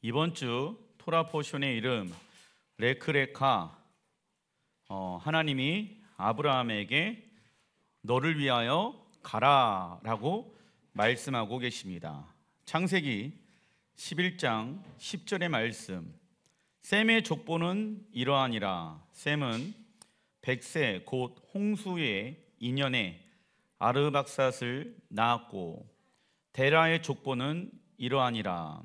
이번 주 토라 포션의 이름 레크레카, 하나님이 아브라함에게 너를 위하여 가라라고 말씀하고 계십니다. 창세기 11장 10절의 말씀, 셈의 족보는 이러하니라. 셈은 백세 곧 홍수의 2년에 아르박삿을 낳았고, 데라의 족보는 이러하니라.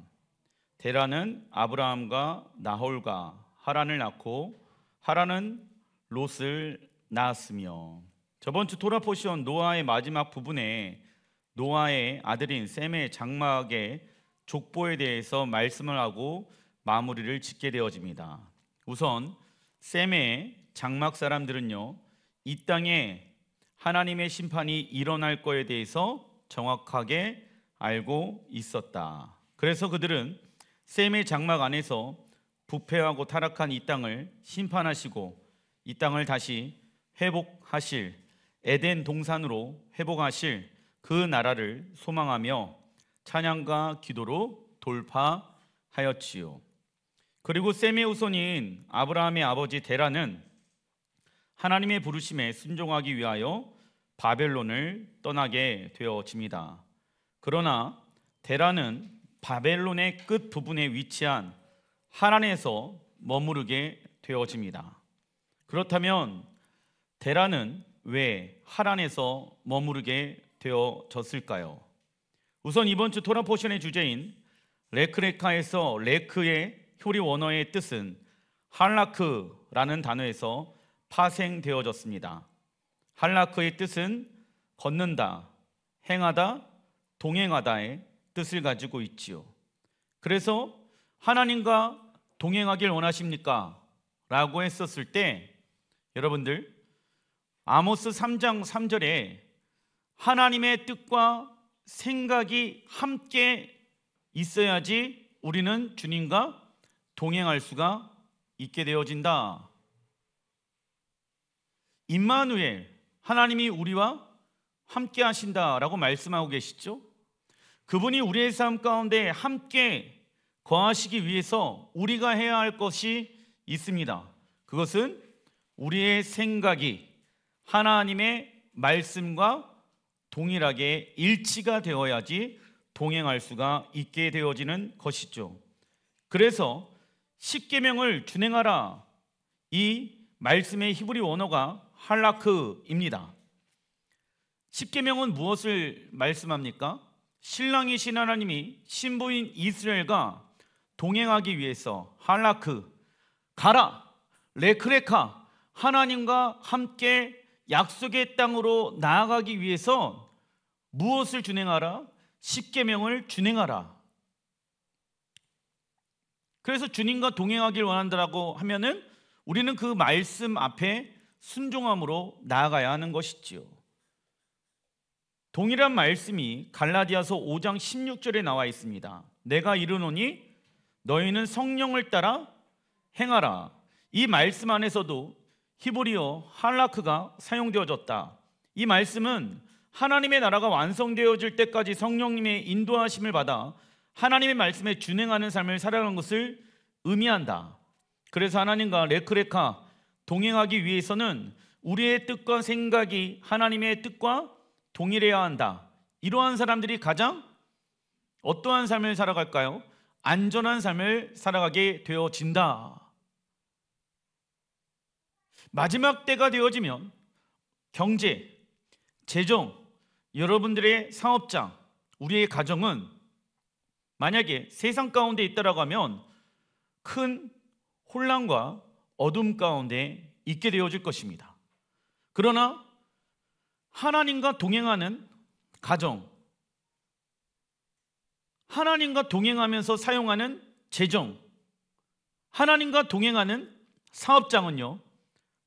데라는 아브라함과 나홀과 하란을 낳고, 하란은 롯을 낳았으며. 저번 주 토라 포션 노아의 마지막 부분에 노아의 아들인 셈의 장막의 족보에 대해서 말씀을 하고 마무리를 짓게 되어집니다. 우선 셈의 장막 사람들은요, 이 땅에 하나님의 심판이 일어날 거에 대해서 정확하게 알고 있었다. 그래서 그들은 셈의 장막 안에서 부패하고 타락한 이 땅을 심판하시고 이 땅을 다시 회복하실, 에덴 동산으로 회복하실 그 나라를 소망하며 찬양과 기도로 돌파하였지요. 그리고 셈의 후손인 아브라함의 아버지 데라는 하나님의 부르심에 순종하기 위하여 바벨론을 떠나게 되어집니다. 그러나 데라는 바벨론의 끝 부분에 위치한 하란에서 머무르게 되어집니다. 그렇다면 데라는 왜 하란에서 머무르게 되어졌을까요? 우선 이번 주 토라 포션의 주제인 레크레카에서 레크의 효리 원어의 뜻은 할라크라는 단어에서 파생되어졌습니다. 할라크의 뜻은 걷는다, 행하다, 동행하다의 뜻을 가지고 있지요. 그래서 하나님과 동행하길 원하십니까? 라고 했었을 때 여러분들, 아모스 3장 3절에 하나님의 뜻과 생각이 함께 있어야지 우리는 주님과 동행할 수가 있게 되어진다. 임마누엘, 하나님이 우리와 함께 하신다라고 말씀하고 계시죠. 그분이 우리의 삶 가운데 함께 거하시기 위해서 우리가 해야 할 것이 있습니다. 그것은 우리의 생각이 하나님의 말씀과 동일하게 일치가 되어야지 동행할 수가 있게 되어지는 것이죠. 그래서 십계명을 준행하라, 이 말씀의 히브리 원어가 할라크입니다. 십계명은 무엇을 말씀합니까? 신랑이신 하나님이 신부인 이스라엘과 동행하기 위해서 할라크, 가라, 레크레카, 하나님과 함께 약속의 땅으로 나아가기 위해서 무엇을 준행하라? 십계명을 준행하라. 그래서 주님과 동행하길 원한다라고 하면은 우리는 그 말씀 앞에 순종함으로 나아가야 하는 것이지요. 동일한 말씀이 갈라디아서 5장 16절에 나와 있습니다. 내가 이르노니 너희는 성령을 따라 행하라. 이 말씀 안에서도 히브리어 할라크가 사용되어졌다. 이 말씀은 하나님의 나라가 완성되어질 때까지 성령님의 인도하심을 받아 하나님의 말씀에 준행하는 삶을 살아가는 것을 의미한다. 그래서 하나님과 레크레카 동행하기 위해서는 우리의 뜻과 생각이 하나님의 뜻과 동일해야 한다. 이러한 사람들이 가장 어떠한 삶을 살아갈까요? 안전한 삶을 살아가게 되어진다. 마지막 때가 되어지면 경제, 재정, 여러분들의 사업장, 우리의 가정은 만약에 세상 가운데 있다라고 하면 큰 혼란과 어둠 가운데 있게 되어질 것입니다. 그러나 하나님과 동행하는 가정, 하나님과 동행하면서 사용하는 재정, 하나님과 동행하는 사업장은요,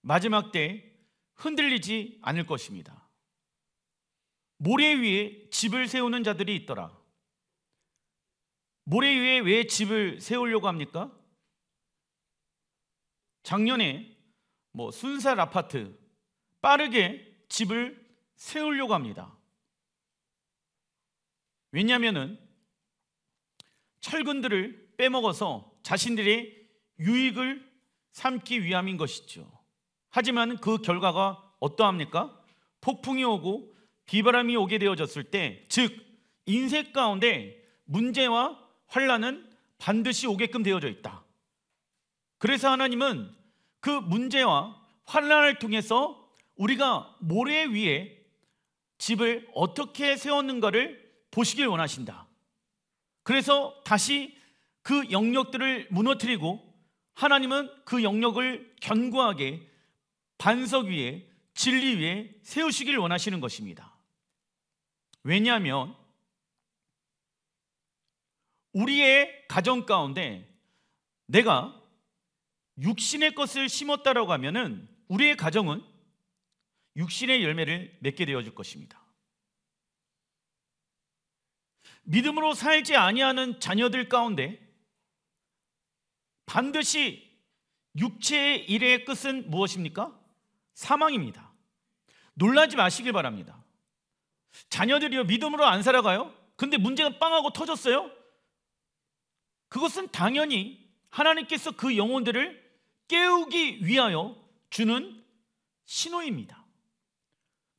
마지막 때 흔들리지 않을 것입니다. 모래 위에 집을 세우는 자들이 있더라. 모래 위에 왜 집을 세우려고 합니까? 작년에 순살 아파트 빠르게 집을 세우려고 합니다. 왜냐하면은 철근들을 빼먹어서 자신들의 유익을 삼기 위함인 것이죠. 하지만 그 결과가 어떠합니까? 폭풍이 오고 비바람이 오게 되어졌을 때, 즉 인생 가운데 문제와 환난은 반드시 오게끔 되어져 있다. 그래서 하나님은 그 문제와 환난을 통해서 우리가 모래 위에 집을 어떻게 세웠는가를 보시길 원하신다. 그래서 다시 그 영역들을 무너뜨리고 하나님은 그 영역을 견고하게 반석 위에, 진리 위에 세우시길 원하시는 것입니다. 왜냐하면 우리의 가정 가운데 내가 육신의 것을 심었다라고 하면은 우리의 가정은 육신의 열매를 맺게 되어질 것입니다. 믿음으로 살지 아니하는 자녀들 가운데 반드시 육체의 일의 끝은 무엇입니까? 사망입니다. 놀라지 마시길 바랍니다. 자녀들이요, 믿음으로 안 살아가요? 근데 문제가 빵하고 터졌어요? 그것은 당연히 하나님께서 그 영혼들을 깨우기 위하여 주는 신호입니다.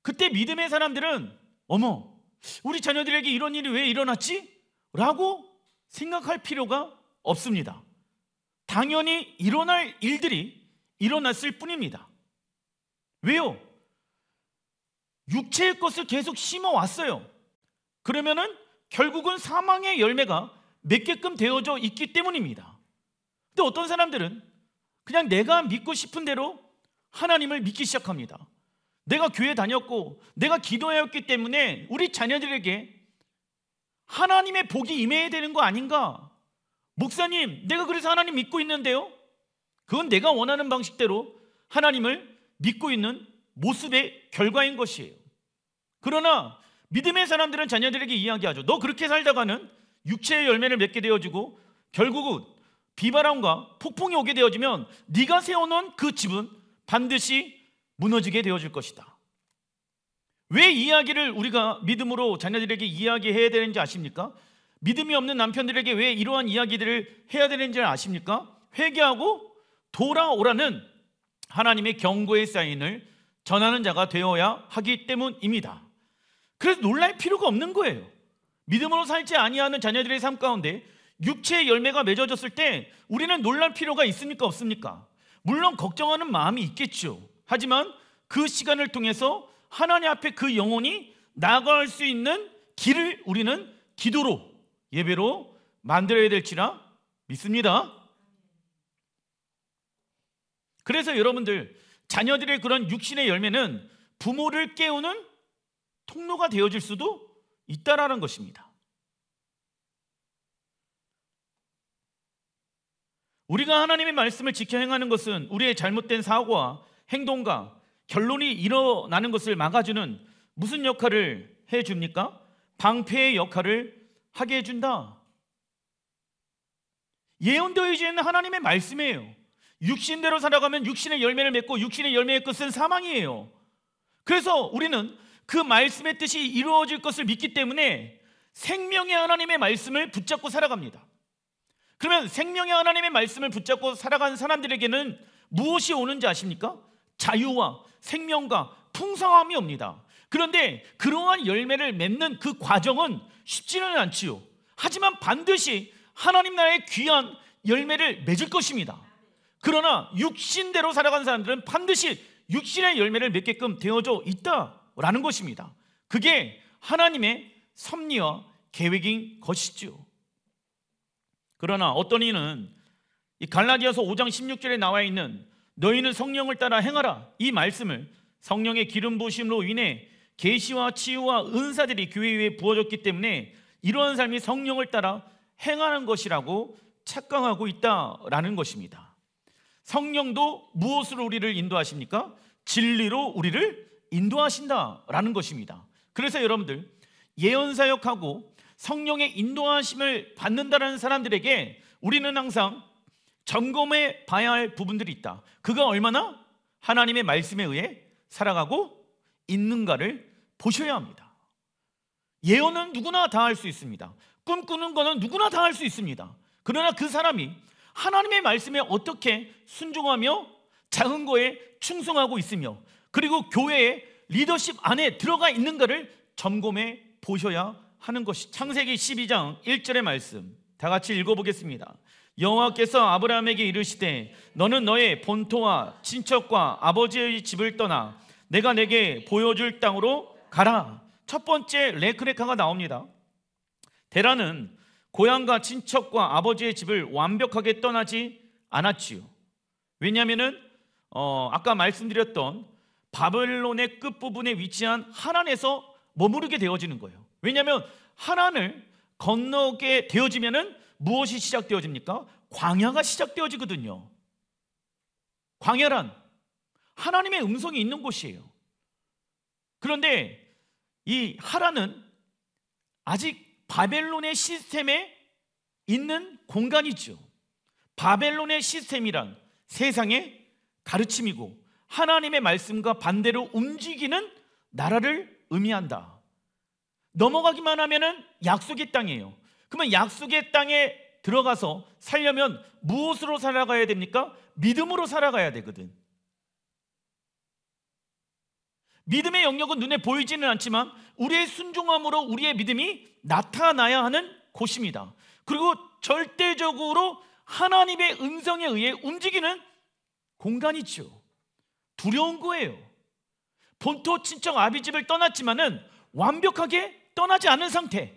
그때 믿음의 사람들은 어머, 우리 자녀들에게 이런 일이 왜 일어났지? 라고 생각할 필요가 없습니다. 당연히 일어날 일들이 일어났을 뿐입니다. 왜요? 육체의 것을 계속 심어왔어요. 그러면은 결국은 사망의 열매가 맺게끔 되어져 있기 때문입니다. 근데 어떤 사람들은 그냥 내가 믿고 싶은 대로 하나님을 믿기 시작합니다. 내가 교회 다녔고 내가 기도하였기 때문에 우리 자녀들에게 하나님의 복이 임해야 되는 거 아닌가? 목사님, 내가 그래서 하나님 믿고 있는데요? 그건 내가 원하는 방식대로 하나님을 믿고 있는 모습의 결과인 것이에요. 그러나 믿음의 사람들은 자녀들에게 이야기하죠. 너 그렇게 살다가는 육체의 열매를 맺게 되어지고 결국은 비바람과 폭풍이 오게 되어지면 네가 세워놓은 그 집은 반드시 무너지게 되어질 것이다. 왜 이야기를 우리가 믿음으로 자녀들에게 이야기해야 되는지 아십니까? 믿음이 없는 남편들에게 왜 이러한 이야기들을 해야 되는지 아십니까? 회개하고 돌아오라는 하나님의 경고의 사인을 전하는 자가 되어야 하기 때문입니다. 그래서 놀랄 필요가 없는 거예요. 믿음으로 살지 아니하는 자녀들의 삶 가운데 육체의 열매가 맺어졌을 때 우리는 놀랄 필요가 있습니까? 없습니까? 물론 걱정하는 마음이 있겠죠. 하지만 그 시간을 통해서 하나님 앞에 그 영혼이 나아갈 수 있는 길을 우리는 기도로, 예배로 만들어야 될지라 믿습니다. 그래서 여러분들, 자녀들의 그런 육신의 열매는 부모를 깨우는 통로가 되어질 수도 있다라는 것입니다. 우리가 하나님의 말씀을 지켜 행하는 것은 우리의 잘못된 사고와 행동과 결론이 일어나는 것을 막아주는 무슨 역할을 해줍니까? 방패의 역할을 하게 해준다. 예언되어 있는 하나님의 말씀이에요. 육신대로 살아가면 육신의 열매를 맺고 육신의 열매의 끝은 사망이에요. 그래서 우리는 그 말씀의 뜻이 이루어질 것을 믿기 때문에 생명의 하나님의 말씀을 붙잡고 살아갑니다. 그러면 생명의 하나님의 말씀을 붙잡고 살아간 사람들에게는 무엇이 오는지 아십니까? 자유와 생명과 풍성함이 옵니다. 그런데 그러한 열매를 맺는 그 과정은 쉽지는 않지요. 하지만 반드시 하나님 나라의 귀한 열매를 맺을 것입니다. 그러나 육신대로 살아간 사람들은 반드시 육신의 열매를 맺게끔 되어져 있다라는 것입니다. 그게 하나님의 섭리와 계획인 것이죠. 그러나 어떤 이는 이 갈라디아서 5장 16절에 나와 있는 너희는 성령을 따라 행하라, 이 말씀을 성령의 기름 부으심으로 인해 계시와 치유와 은사들이 교회 위에 부어졌기 때문에 이러한 삶이 성령을 따라 행하는 것이라고 착각하고 있다라는 것입니다. 성령도 무엇으로 우리를 인도하십니까? 진리로 우리를 인도하신다라는 것입니다. 그래서 여러분들, 예언사역하고 성령의 인도하심을 받는다는 사람들에게 우리는 항상 점검해 봐야 할 부분들이 있다. 그가 얼마나 하나님의 말씀에 의해 살아가고 있는가를 보셔야 합니다. 예언은 누구나 다 할 수 있습니다. 꿈꾸는 거는 누구나 다 할 수 있습니다. 그러나 그 사람이 하나님의 말씀에 어떻게 순종하며 작은 거에 충성하고 있으며 그리고 교회의 리더십 안에 들어가 있는가를 점검해 보셔야 하는 것이 창세기 12장 1절의 말씀 다 같이 읽어보겠습니다. 여호와께서 아브라함에게 이르시되 너는 너의 본토와 친척과 아버지의 집을 떠나 내가 내게 보여줄 땅으로 가라. 첫 번째 레크레카가 나옵니다. 데라는 고향과 친척과 아버지의 집을 완벽하게 떠나지 않았지요. 왜냐하면 아까 말씀드렸던 바벨론의 끝부분에 위치한 하란에서 머무르게 되어지는 거예요. 왜냐하면 하란을 건너게 되어지면 무엇이 시작되어집니까? 광야가 시작되어지거든요. 광야란 하나님의 음성이 있는 곳이에요. 그런데 이 하란은 아직 바벨론의 시스템에 있는 공간이죠. 바벨론의 시스템이란 세상의 가르침이고 하나님의 말씀과 반대로 움직이는 나라를 의미한다. 넘어가기만 하면은 약속의 땅이에요. 그러면 약속의 땅에 들어가서 살려면 무엇으로 살아가야 됩니까? 믿음으로 살아가야 되거든. 믿음의 영역은 눈에 보이지는 않지만 우리의 순종함으로 우리의 믿음이 나타나야 하는 곳입니다. 그리고 절대적으로 하나님의 음성에 의해 움직이는 공간이죠. 두려운 거예요. 본토 친척 아비집을 떠났지만은 완벽하게 떠나지 않은 상태.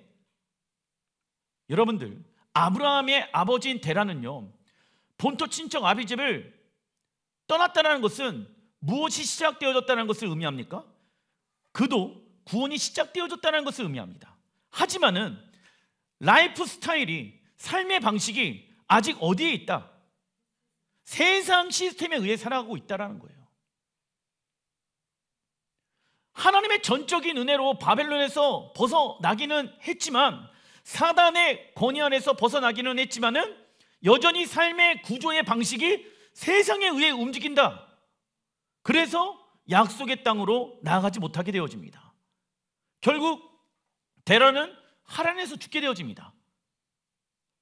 여러분들, 아브라함의 아버지인 데라는요, 본토 친척 아비집을 떠났다는 것은 무엇이 시작되어졌다는 것을 의미합니까? 그도 구원이 시작되어졌다는 것을 의미합니다. 하지만은 라이프 스타일이, 삶의 방식이 아직 어디에 있다? 세상 시스템에 의해 살아가고 있다는 거예요. 하나님의 전적인 은혜로 바벨론에서 벗어나기는 했지만, 사단의 권위 안에서 벗어나기는 했지만은 여전히 삶의 구조의 방식이 세상에 의해 움직인다. 그래서 약속의 땅으로 나아가지 못하게 되어집니다. 결국 데라는 하란에서 죽게 되어집니다.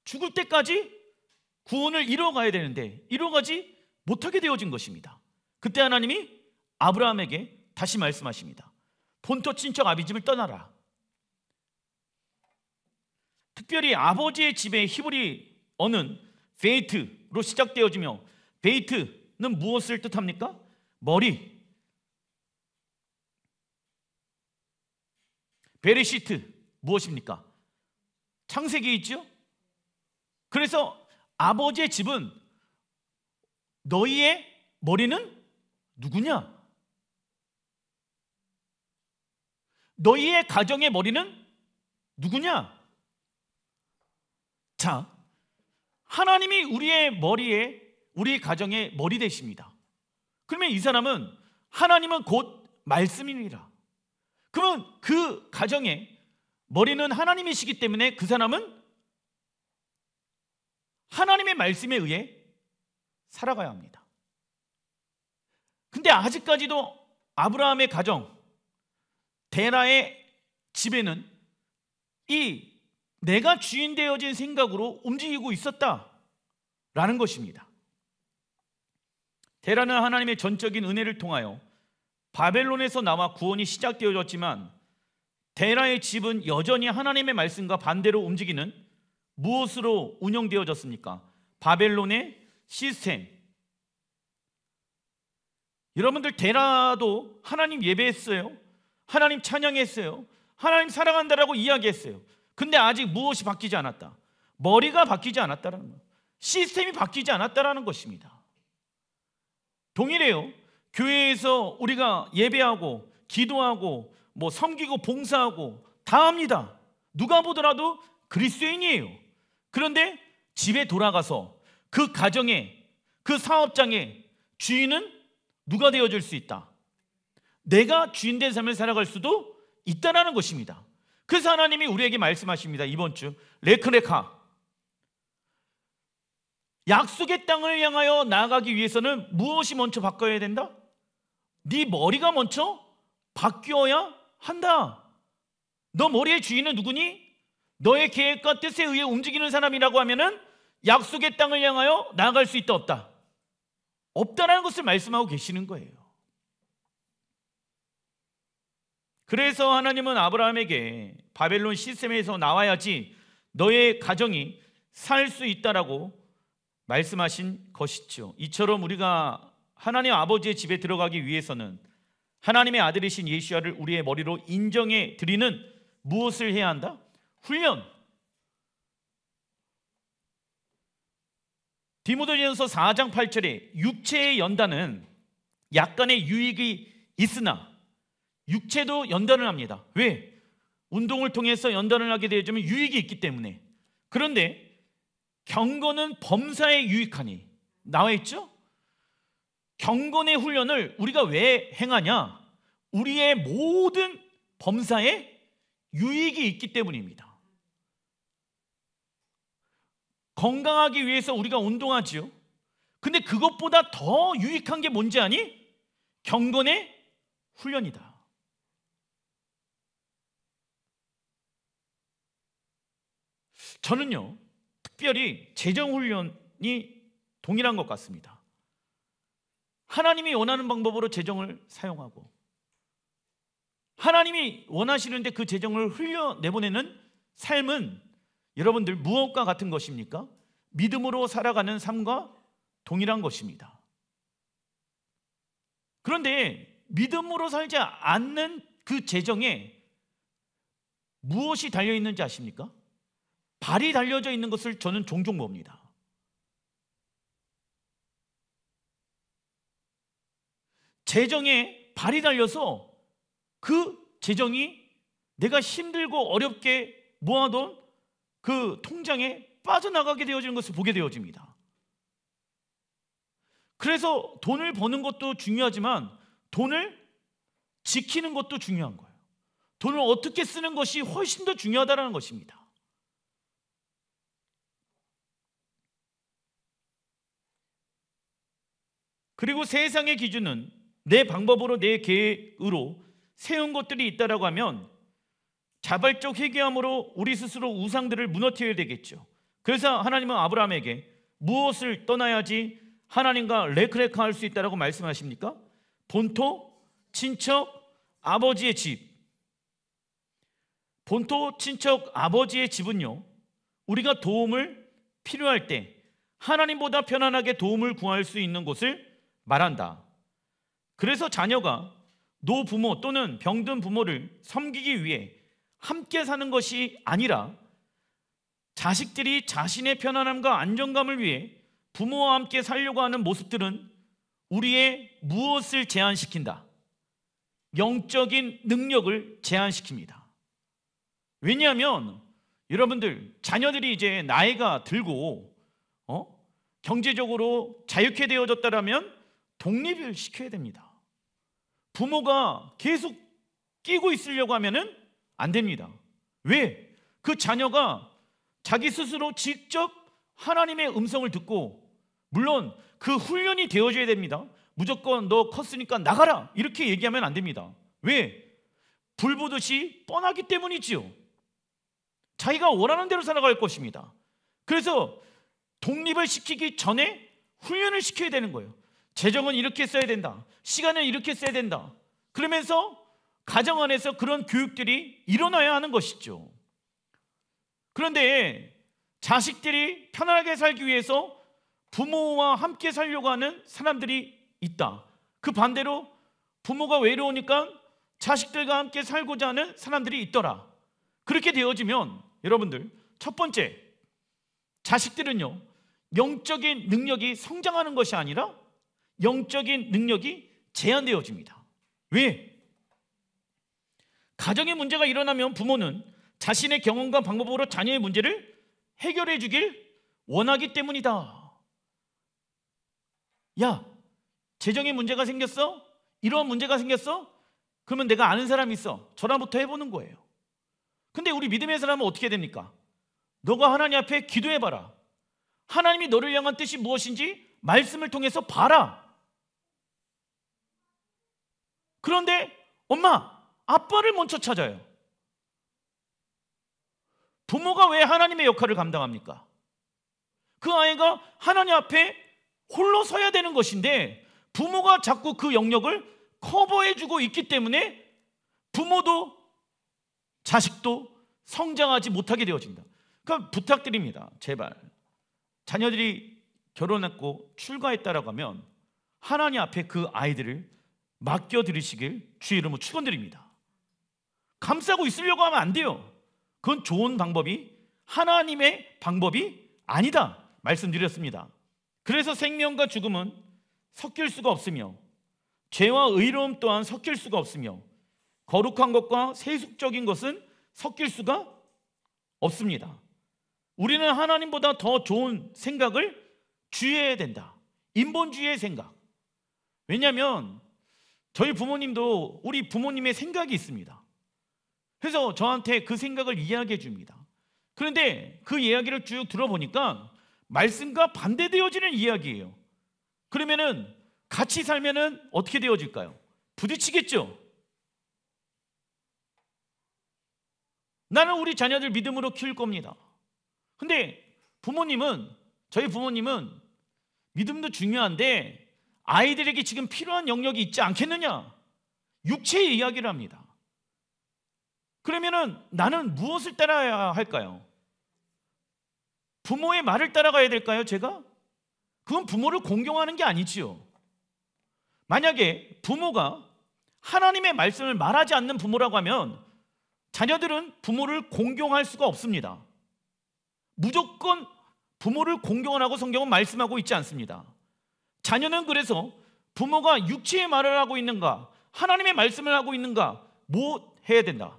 죽을 때까지 구원을 이뤄가야 되는데 이뤄가지 못하게 되어진 것입니다. 그때 하나님이 아브라함에게 다시 말씀하십니다. 본토 친척 아비집을 떠나라. 특별히 아버지의 집의 히브리어는 베이트로 시작되어지며, 베이트는 무엇을 뜻합니까? 머리. 베레시트 무엇입니까? 창세기 있죠? 그래서 아버지의 집은 너희의 머리는 누구냐? 너희의 가정의 머리는 누구냐? 자, 하나님이 우리의 머리에, 우리 가정의 머리 되십니다. 그러면 이 사람은, 하나님은 곧 말씀이니라. 그러면 그 가정의 머리는 하나님이시기 때문에 그 사람은 하나님의 말씀에 의해 살아가야 합니다. 근데 아직까지도 아브라함의 가정, 데라의 집에는 이 내가 주인 되어진 생각으로 움직이고 있었다라는 것입니다. 데라는 하나님의 전적인 은혜를 통하여 바벨론에서 나와 구원이 시작되어졌지만, 데라의 집은 여전히 하나님의 말씀과 반대로 움직이는 무엇으로 운영되어졌습니까? 바벨론의 시스템. 여러분들, 데라도 하나님 예배했어요. 하나님 찬양했어요. 하나님 사랑한다라고 이야기했어요. 근데 아직 무엇이 바뀌지 않았다? 머리가 바뀌지 않았다라는 거예요. 시스템이 바뀌지 않았다라는 것입니다. 동일해요. 교회에서 우리가 예배하고 기도하고 섬기고 봉사하고 다 합니다. 누가 보더라도 그리스도인이에요. 그런데 집에 돌아가서 그 가정의, 그 사업장의 주인은 누가 되어줄 수 있다? 내가 주인된 삶을 살아갈 수도 있다는 것입니다. 그래서 하나님이 우리에게 말씀하십니다. 이번 주 레크레카, 약속의 땅을 향하여 나아가기 위해서는 무엇이 먼저 바뀌어야 된다? 네 머리가 먼저 바뀌어야 한다. 너 머리의 주인은 누구니? 너의 계획과 뜻에 의해 움직이는 사람이라고 하면은 약속의 땅을 향하여 나아갈 수 있다 없다? 없다라는 것을 말씀하고 계시는 거예요. 그래서 하나님은 아브라함에게 바벨론 시스템에서 나와야지 너의 가정이 살 수 있다라고 말씀하신 것이죠. 이처럼 우리가 하나님 아버지의 집에 들어가기 위해서는 하나님의 아들이신 예수야를 우리의 머리로 인정해 드리는 무엇을 해야 한다? 훈련. 디모데전서 4장 8절에 육체의 연단은 약간의 유익이 있으나 육체도 연단을 합니다. 왜? 운동을 통해서 연단을 하게 되어지면 유익이 있기 때문에. 그런데 경건은 범사에 유익하니 나와 있죠? 경건의 훈련을 우리가 왜 행하냐? 우리의 모든 범사에 유익이 있기 때문입니다. 건강하기 위해서 우리가 운동하지요. 근데 그것보다 더 유익한 게 뭔지 아니? 경건의 훈련이다. 저는요, 특별히 재정훈련이 동일한 것 같습니다. 하나님이 원하는 방법으로 재정을 사용하고 하나님이 원하시는데 그 재정을 흘려내보내는 삶은 여러분들 무엇과 같은 것입니까? 믿음으로 살아가는 삶과 동일한 것입니다. 그런데 믿음으로 살지 않는 그 재정에 무엇이 달려있는지 아십니까? 발이 달려져 있는 것을 저는 종종 봅니다. 재정에 발이 달려서 그 재정이 내가 힘들고 어렵게 모아둔 그 통장에 빠져나가게 되어지는 것을 보게 되어집니다. 그래서 돈을 버는 것도 중요하지만 돈을 지키는 것도 중요한 거예요. 돈을 어떻게 쓰는 것이 훨씬 더 중요하다는 것입니다. 그리고 세상의 기준은 내 방법으로 내 계획으로 세운 것들이 있다라고 하면 자발적 회개함으로 우리 스스로 우상들을 무너뜨려야 되겠죠. 그래서 하나님은 아브라함에게 무엇을 떠나야지 하나님과 레크레카할 수 있다라고 말씀하십니까? 본토, 친척, 아버지의 집. 본토, 친척, 아버지의 집은요, 우리가 도움을 필요할 때 하나님보다 편안하게 도움을 구할 수 있는 곳을 말한다. 그래서 자녀가 노부모 또는 병든 부모를 섬기기 위해 함께 사는 것이 아니라 자식들이 자신의 편안함과 안정감을 위해 부모와 함께 살려고 하는 모습들은 우리의 무엇을 제한시킨다? 영적인 능력을 제한시킵니다. 왜냐하면 여러분들 자녀들이 이제 나이가 들고 경제적으로 자유케 되어졌다라면 독립을 시켜야 됩니다. 부모가 계속 끼고 있으려고 하면은 안 됩니다. 왜? 그 자녀가 자기 스스로 직접 하나님의 음성을 듣고, 물론 그 훈련이 되어져야 됩니다. 무조건 너 컸으니까 나가라 이렇게 얘기하면 안 됩니다. 왜? 불 보듯이 뻔하기 때문이지요. 자기가 원하는 대로 살아갈 것입니다. 그래서 독립을 시키기 전에 훈련을 시켜야 되는 거예요. 재정은 이렇게 써야 된다. 시간은 이렇게 써야 된다. 그러면서 가정 안에서 그런 교육들이 일어나야 하는 것이죠. 그런데 자식들이 편안하게 살기 위해서 부모와 함께 살려고 하는 사람들이 있다. 그 반대로 부모가 외로우니까 자식들과 함께 살고자 하는 사람들이 있더라. 그렇게 되어지면 여러분들, 첫 번째, 자식들은요, 영적인 능력이 성장하는 것이 아니라 영적인 능력이 제한되어집니다. 왜? 가정의 문제가 일어나면 부모는 자신의 경험과 방법으로 자녀의 문제를 해결해 주길 원하기 때문이다. 야, 재정에 문제가 생겼어? 이러한 문제가 생겼어? 그러면 내가 아는 사람이 있어. 전화부터 해보는 거예요. 근데 우리 믿음의 사람은 어떻게 됩니까? 너가 하나님 앞에 기도해봐라. 하나님이 너를 향한 뜻이 무엇인지 말씀을 통해서 봐라. 그런데 엄마, 아빠를 먼저 찾아요. 부모가 왜 하나님의 역할을 감당합니까? 그 아이가 하나님 앞에 홀로 서야 되는 것인데 부모가 자꾸 그 영역을 커버해주고 있기 때문에 부모도 자식도 성장하지 못하게 되어진다. 그러니까 부탁드립니다. 제발 자녀들이 결혼했고 출가했다라고 하면 하나님 앞에 그 아이들을 맡겨드리시길 주의 이름으로 축원드립니다. 감싸고 있으려고 하면 안 돼요. 그건 좋은 방법이 하나님의 방법이 아니다 말씀드렸습니다. 그래서 생명과 죽음은 섞일 수가 없으며 죄와 의로움 또한 섞일 수가 없으며 거룩한 것과 세속적인 것은 섞일 수가 없습니다. 우리는 하나님보다 더 좋은 생각을 주의해야 된다. 인본주의의 생각. 왜냐하면 저희 부모님도 우리 부모님의 생각이 있습니다. 그래서 저한테 그 생각을 이야기해 줍니다. 그런데 그 이야기를 쭉 들어보니까 말씀과 반대되어지는 이야기예요. 그러면은 같이 살면은 어떻게 되어질까요? 부딪히겠죠. 나는 우리 자녀들 믿음으로 키울 겁니다. 근데 저희 부모님은 믿음도 중요한데 아이들에게 지금 필요한 영역이 있지 않겠느냐? 육체의 이야기를 합니다. 그러면은 나는 무엇을 따라야 할까요? 부모의 말을 따라가야 될까요, 제가? 그건 부모를 공경하는 게 아니지요. 만약에 부모가 하나님의 말씀을 말하지 않는 부모라고 하면 자녀들은 부모를 공경할 수가 없습니다. 무조건 부모를 공경하라고 성경은 말씀하고 있지 않습니다. 자녀는 그래서 부모가 육체의 말을 하고 있는가 하나님의 말씀을 하고 있는가 뭐 해야 된다?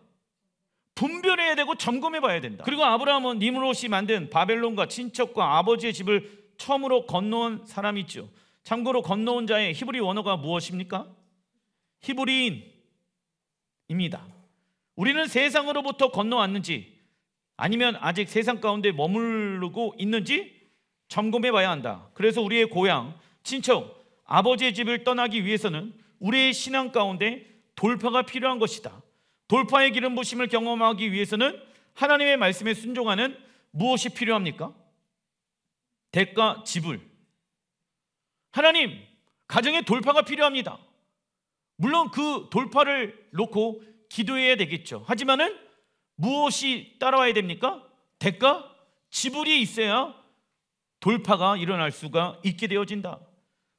분별해야 되고 점검해 봐야 된다. 그리고 아브라함은 니므롯이 만든 바벨론과 친척과 아버지의 집을 처음으로 건너온 사람이 있죠. 참고로 건너온 자의 히브리 원어가 무엇입니까? 히브리인입니다. 우리는 세상으로부터 건너왔는지 아니면 아직 세상 가운데 머무르고 있는지 점검해 봐야 한다. 그래서 우리의 고향, 친척, 아버지의 집을 떠나기 위해서는 우리의 신앙 가운데 돌파가 필요한 것이다. 돌파의 기름 부심을 경험하기 위해서는 하나님의 말씀에 순종하는 무엇이 필요합니까? 대가 지불. 하나님, 가정에 돌파가 필요합니다. 물론 그 돌파를 놓고 기도해야 되겠죠. 하지만은 무엇이 따라와야 됩니까? 대가 지불이 있어야 돌파가 일어날 수가 있게 되어진다.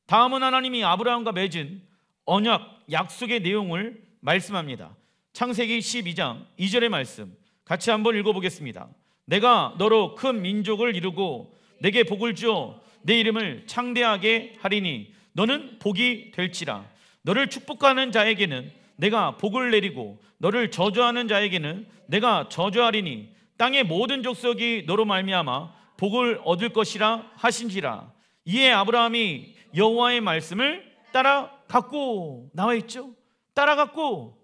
다음은 하나님이 아브라함과 맺은 언약, 약속의 내용을 말씀합니다. 창세기 12장 2절의 말씀 같이 한번 읽어보겠습니다. 내가 너로 큰 민족을 이루고 내게 복을 주어 내 이름을 창대하게 하리니 너는 복이 될지라. 너를 축복하는 자에게는 내가 복을 내리고 너를 저주하는 자에게는 내가 저주하리니 땅의 모든 족속이 너로 말미암아 복을 얻을 것이라 하신지라. 이에 아브라함이 여호와의 말씀을 따라갔고, 나와 있죠? 따라갔고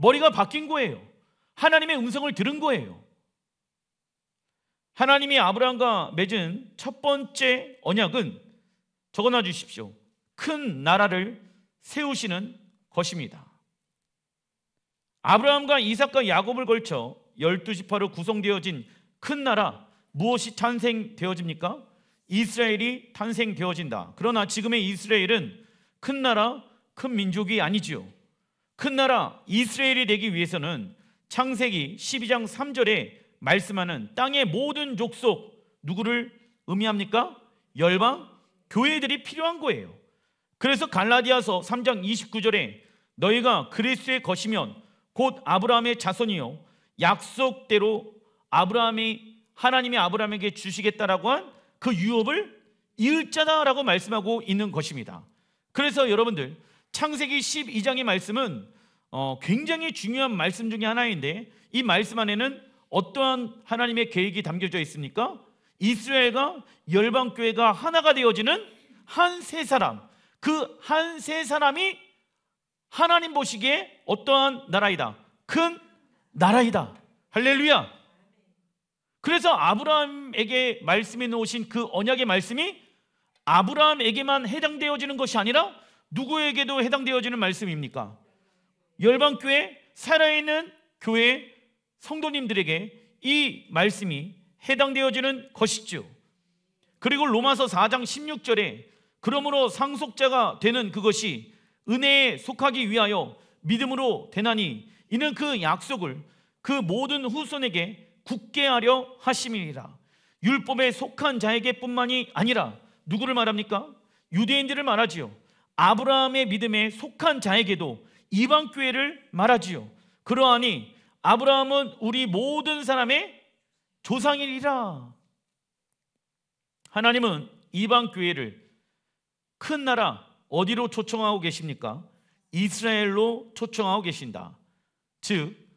머리가 바뀐 거예요. 하나님의 음성을 들은 거예요. 하나님이 아브라함과 맺은 첫 번째 언약은 적어놔 주십시오. 큰 나라를 세우시는 것입니다. 아브라함과 이삭과 야곱을 걸쳐 12지파로 구성되어진 큰 나라, 무엇이 탄생되어집니까? 이스라엘이 탄생되어진다. 그러나 지금의 이스라엘은 큰 나라, 큰 민족이 아니지요. 큰 나라 이스라엘이 되기 위해서는 창세기 12장 3절에 말씀하는 땅의 모든 족속, 누구를 의미합니까? 열방 교회들이 필요한 거예요. 그래서 갈라디아서 3장 29절에 너희가 그리스도의 것이면 곧 아브라함의 자손이요 약속대로 하나님이 아브라함에게 주시겠다라고 한 그 유업을 이을 자다라고 말씀하고 있는 것입니다. 그래서 여러분들 창세기 12장의 말씀은 굉장히 중요한 말씀 중에 하나인데 이 말씀 안에는 어떠한 하나님의 계획이 담겨져 있습니까? 이스라엘과 열방교회가 하나가 되어지는 한 세 사람, 그 한 세 사람이 하나님 보시기에 어떠한 나라이다? 큰 나라이다. 할렐루야. 그래서 아브라함에게 말씀해 놓으신 그 언약의 말씀이 아브라함에게만 해당되어지는 것이 아니라 누구에게도 해당되어지는 말씀입니까? 열방교회, 살아있는 교회 성도님들에게 이 말씀이 해당되어지는 것이죠. 그리고 로마서 4장 16절에 그러므로 상속자가 되는 그것이 은혜에 속하기 위하여 믿음으로 되나니 이는 그 약속을 그 모든 후손에게 굳게 하려 하심이니라. 율법에 속한 자에게 뿐만이 아니라 누구를 말합니까? 유대인들을 말하지요. 아브라함의 믿음에 속한 자에게도 이방 교회를 말하지요. 그러하니 아브라함은 우리 모든 사람의 조상이리라. 하나님은 이방 교회를 큰 나라 어디로 초청하고 계십니까? 이스라엘로 초청하고 계신다. 즉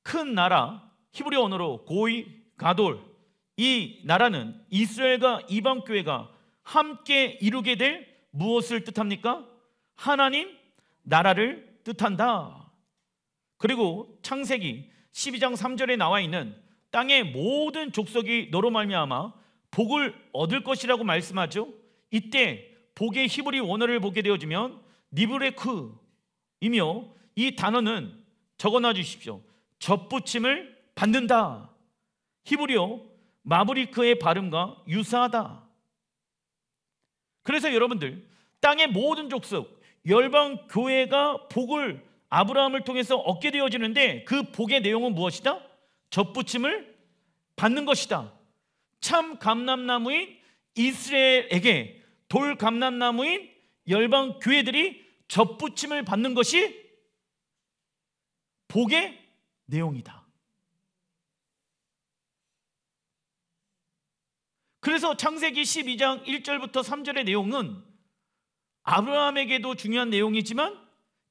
큰 나라, 히브리 언어로 고이 가돌, 이 나라는 이스라엘과 이방 교회가 함께 이루게 될 무엇을 뜻합니까? 하나님 나라를 뜻한다. 그리고 창세기 12장 3절에 나와 있는 땅의 모든 족속이 너로 말미암아 복을 얻을 것이라고 말씀하죠. 이때 복의 히브리 원어를 보게 되어지면 니브레크이며 이 단어는 적어놔 주십시오. 접붙임을 받는다. 히브리어 마브리크의 발음과 유사하다. 그래서 여러분들 땅의 모든 족속 열방 교회가 복을 아브라함을 통해서 얻게 되어지는데 그 복의 내용은 무엇이다? 접붙임을 받는 것이다. 참 감람나무인 이스라엘에게 돌 감람나무인 열방 교회들이 접붙임을 받는 것이 복의 내용이다. 그래서 창세기 12장 1절부터 3절의 내용은 아브라함에게도 중요한 내용이지만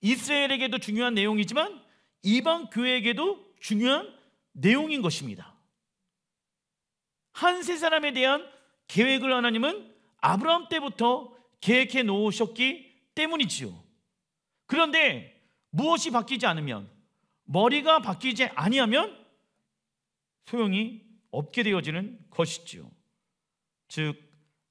이스라엘에게도 중요한 내용이지만 이방 교회에게도 중요한 내용인 것입니다. 한 세 사람에 대한 계획을 하나님은 아브라함 때부터 계획해 놓으셨기 때문이지요. 그런데 무엇이 바뀌지 않으면, 머리가 바뀌지 아니하면 소용이 없게 되어지는 것이지요. 즉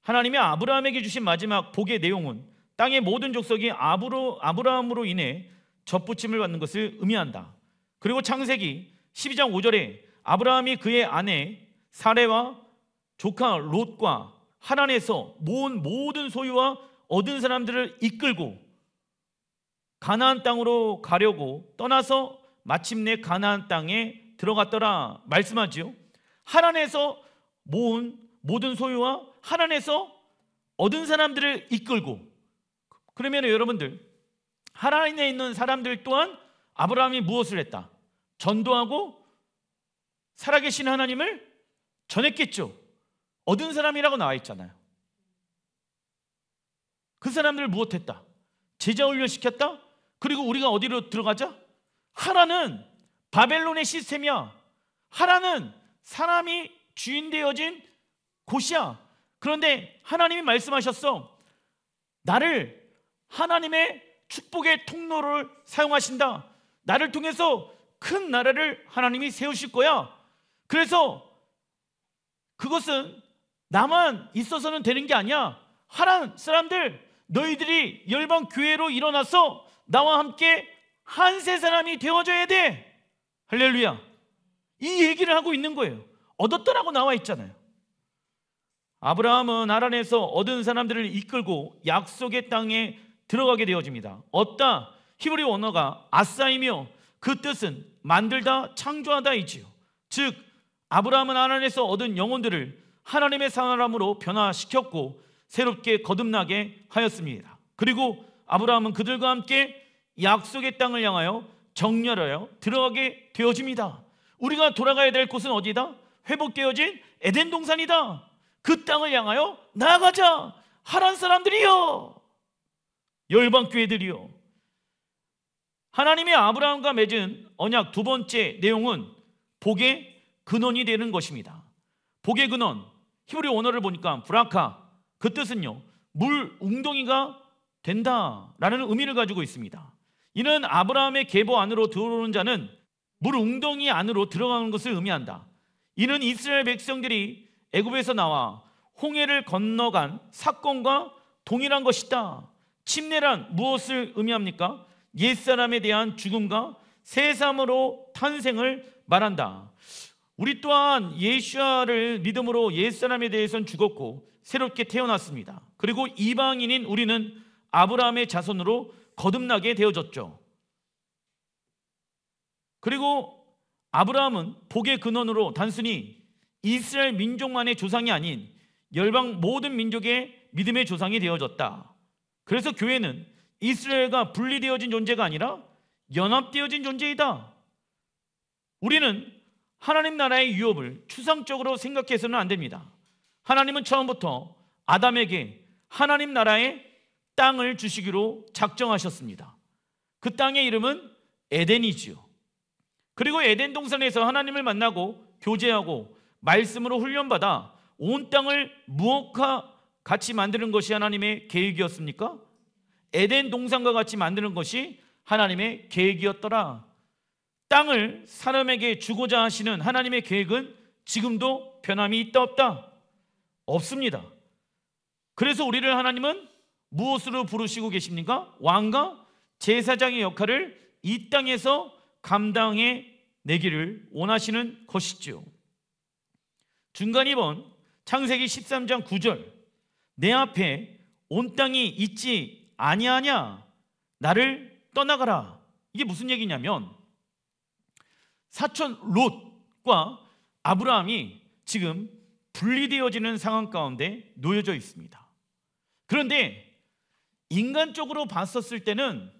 하나님이 아브라함에게 주신 마지막 복의 내용은 땅의 모든 족속이 아브라함으로 인해 접붙임을 받는 것을 의미한다. 그리고 창세기 12장 5절에 아브라함이 그의 아내 사레와 조카 롯과 하란에서 모은 모든 소유와 얻은 사람들을 이끌고 가나안 땅으로 가려고 떠나서 마침내 가나안 땅에 들어갔더라 말씀하지요. 하란에서 모은 모든 소유와 하란에서 얻은 사람들을 이끌고, 그러면 여러분들 하란에 있는 사람들 또한 아브라함이 무엇을 했다? 전도하고 살아계신 하나님을 전했겠죠. 얻은 사람이라고 나와 있잖아요. 그 사람들을 무엇했다? 제자 훈련시켰다? 그리고 우리가 어디로 들어가자? 하란은 바벨론의 시스템이야. 하란은 사람이 주인 되어진 곳이야. 그런데 하나님이 말씀하셨어. 나를 하나님의 축복의 통로를 사용하신다. 나를 통해서 큰 나라를 하나님이 세우실 거야. 그래서 그것은 나만 있어서는 되는 게 아니야. 하란 사람들, 너희들이 열방 교회로 일어나서 나와 함께 한 세 사람이 되어줘야 돼. 할렐루야. 이 얘기를 하고 있는 거예요. 얻었더라고 나와 있잖아요. 아브라함은 하란에서 얻은 사람들을 이끌고 약속의 땅에 들어가게 되어집니다. 얻다, 히브리 원어가 아싸이며 그 뜻은 만들다, 창조하다이지요. 즉 아브라함은 하란에서 얻은 영혼들을 하나님의 사람으로 변화시켰고 새롭게 거듭나게 하였습니다. 그리고 아브라함은 그들과 함께 약속의 땅을 향하여 정렬하여 들어가게 되어집니다. 우리가 돌아가야 될 곳은 어디다? 회복되어진 에덴 동산이다. 그 땅을 향하여 나아가자. 하란 사람들이여, 열방 교회들이여. 하나님이 아브라함과 맺은 언약 두 번째 내용은 복의 근원이 되는 것입니다. 복의 근원, 히브리 원어를 보니까 브라카, 그 뜻은요 물 웅덩이가 된다라는 의미를 가지고 있습니다. 이는 아브라함의 계보 안으로 들어오는 자는 물 웅덩이 안으로 들어가는 것을 의미한다. 이는 이스라엘 백성들이 애굽에서 나와 홍해를 건너간 사건과 동일한 것이다. 침례란 무엇을 의미합니까? 옛사람에 대한 죽음과 새삼으로 탄생을 말한다. 우리 또한 예수야를 믿음으로 옛사람에 대해서는 죽었고 새롭게 태어났습니다. 그리고 이방인인 우리는 아브라함의 자손으로 거듭나게 되어졌죠. 그리고 아브라함은 복의 근원으로 단순히 이스라엘 민족만의 조상이 아닌 열방 모든 민족의 믿음의 조상이 되어졌다. 그래서 교회는 이스라엘과 분리되어진 존재가 아니라 연합되어진 존재이다. 우리는 하나님 나라의 유업을 추상적으로 생각해서는 안 됩니다. 하나님은 처음부터 아담에게 하나님 나라의 땅을 주시기로 작정하셨습니다. 그 땅의 이름은 에덴이지요. 그리고 에덴 동산에서 하나님을 만나고 교제하고 말씀으로 훈련받아 온 땅을 무엇과 같이 만드는 것이 하나님의 계획이었습니까? 에덴 동산과 같이 만드는 것이 하나님의 계획이었더라. 땅을 사람에게 주고자 하시는 하나님의 계획은 지금도 변함이 있다 없다? 없습니다. 그래서 우리를 하나님은 무엇으로 부르시고 계십니까? 왕과 제사장의 역할을 이 땅에서 감당해 내기를 원하시는 것이죠. 중간 2번 창세기 13장 9절, 내 앞에 온 땅이 있지 아니하냐? 나를 떠나가라. 이게 무슨 얘기냐면 사촌 롯과 아브라함이 지금 분리되어지는 상황 가운데 놓여져 있습니다. 그런데 인간적으로 봤었을 때는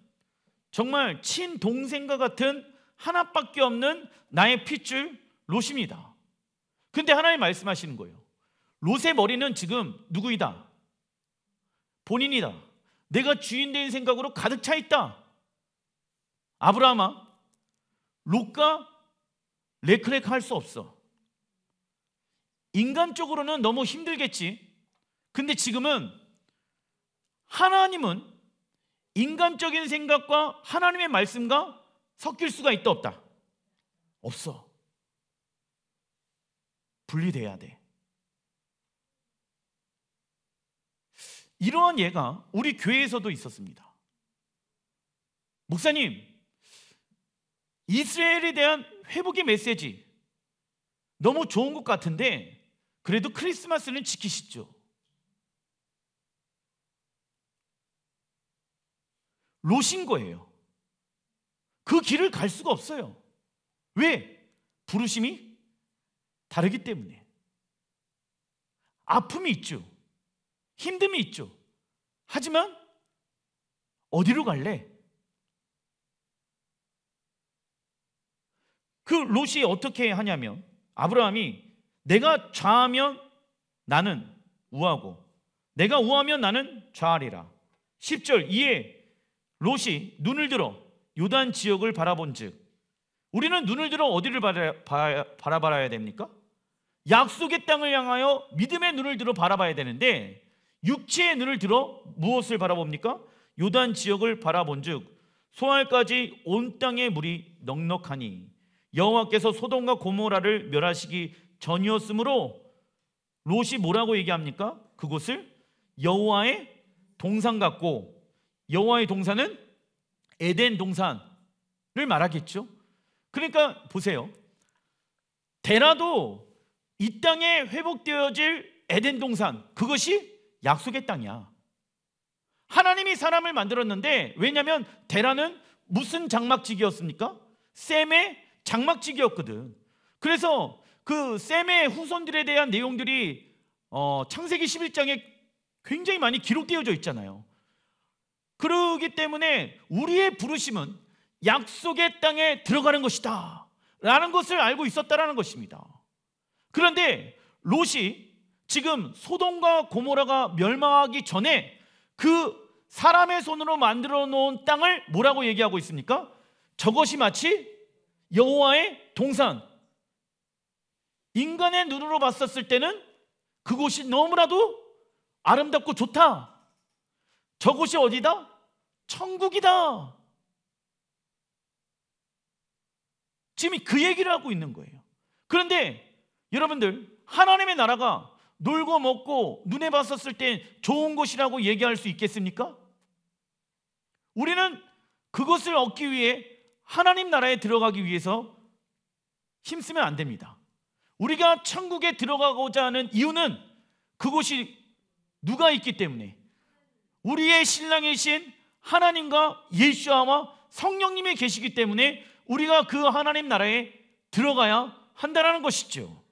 정말 친동생과 같은 하나밖에 없는 나의 핏줄 롯입니다. 근데 하나님 말씀하시는 거예요. 롯의 머리는 지금 누구이다? 본인이다. 내가 주인 된 생각으로 가득 차 있다. 아브라함아, 롯과 레크레크 할 수 없어. 인간적으로는 너무 힘들겠지. 근데 지금은 하나님은 인간적인 생각과 하나님의 말씀과 섞일 수가 있다 없다? 없어. 분리돼야 돼. 이러한 예가 우리 교회에서도 있었습니다. 목사님, 이스라엘에 대한 회복의 메시지 너무 좋은 것 같은데 그래도 크리스마스는 지키시죠. 롯인 거예요. 그 길을 갈 수가 없어요. 왜? 부르심이 다르기 때문에. 아픔이 있죠. 힘듦이 있죠. 하지만 어디로 갈래? 그 롯이 어떻게 하냐면 아브라함이 내가 좌하면 나는 우하고 내가 우하면 나는 좌하리라. 10절 이에 롯이 눈을 들어 요단 지역을 바라본즉, 우리는 눈을 들어 어디를 바라봐야 됩니까? 약속의 땅을 향하여 믿음의 눈을 들어 바라봐야 되는데 육체의 눈을 들어 무엇을 바라봅니까? 요단 지역을 바라본즉 소알까지 온 땅의 물이 넉넉하니 여호와께서 소돔과 고모라를 멸하시기 전이었으므로 롯이 뭐라고 얘기합니까? 그곳을 여호와의 동산 같고, 여호와의 동산은 에덴 동산을 말하겠죠. 그러니까 보세요. 대라도 이 땅에 회복되어질 에덴 동산, 그것이 약속의 땅이야. 하나님이 사람을 만들었는데, 왜냐하면 데라는 무슨 장막지기였습니까? 셈의 장막지기였거든. 그래서 그 셈의 후손들에 대한 내용들이 창세기 11장에 굉장히 많이 기록되어져 있잖아요. 그러기 때문에 우리의 부르심은 약속의 땅에 들어가는 것이다 라는 것을 알고 있었다라는 것입니다. 그런데 롯이 지금 소돔과 고모라가 멸망하기 전에 그 사람의 손으로 만들어 놓은 땅을 뭐라고 얘기하고 있습니까? 저것이 마치 여호와의 동산. 인간의 눈으로 봤었을 때는 그곳이 너무나도 아름답고 좋다. 저곳이 어디다? 천국이다. 지금 그 얘기를 하고 있는 거예요. 그런데 여러분들, 하나님의 나라가 놀고 먹고 눈에 봤었을 때 좋은 곳이라고 얘기할 수 있겠습니까? 우리는 그것을 얻기 위해 하나님 나라에 들어가기 위해서 힘쓰면 안 됩니다. 우리가 천국에 들어가고자 하는 이유는 그곳이 누가 있기 때문에, 우리의 신랑이신 하나님과 예수와 성령님이 계시기 때문에 우리가 그 하나님 나라에 들어가야 한다는 것이죠.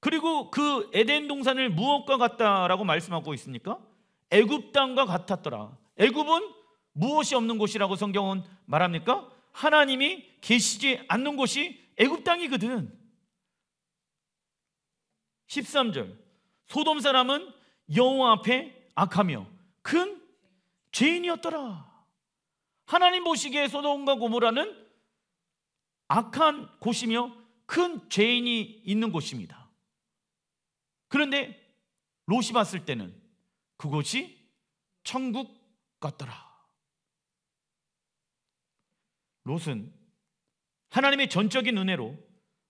그리고 그 에덴 동산을 무엇과 같다라고 말씀하고 있습니까? 애굽 땅과 같았더라. 애굽은 무엇이 없는 곳이라고 성경은 말합니까? 하나님이 계시지 않는 곳이 애굽 땅이거든. 13절, 소돔 사람은 여호와 앞에 악하며 큰 죄인이었더라. 하나님 보시기에 소돔과 고모라는 악한 곳이며 큰 죄인이 있는 곳입니다. 그런데 롯이 봤을 때는 그곳이 천국 같더라. 롯은 하나님의 전적인 은혜로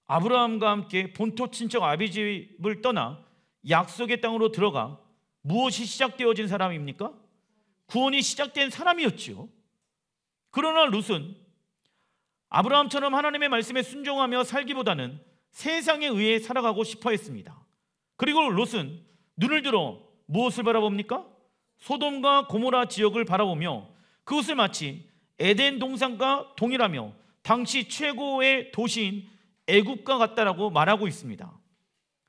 아브라함과 함께 본토 친척 아비집을 떠나 약속의 땅으로 들어가 무엇이 시작되어진 사람입니까? 구원이 시작된 사람이었지요. 그러나 롯은 아브라함처럼 하나님의 말씀에 순종하며 살기보다는 세상에 의해 살아가고 싶어 했습니다. 그리고 롯은 눈을 들어 무엇을 바라봅니까? 소돔과 고모라 지역을 바라보며 그것을 마치 에덴 동산과 동일하며 당시 최고의 도시인 애굽과 같다라고 말하고 있습니다.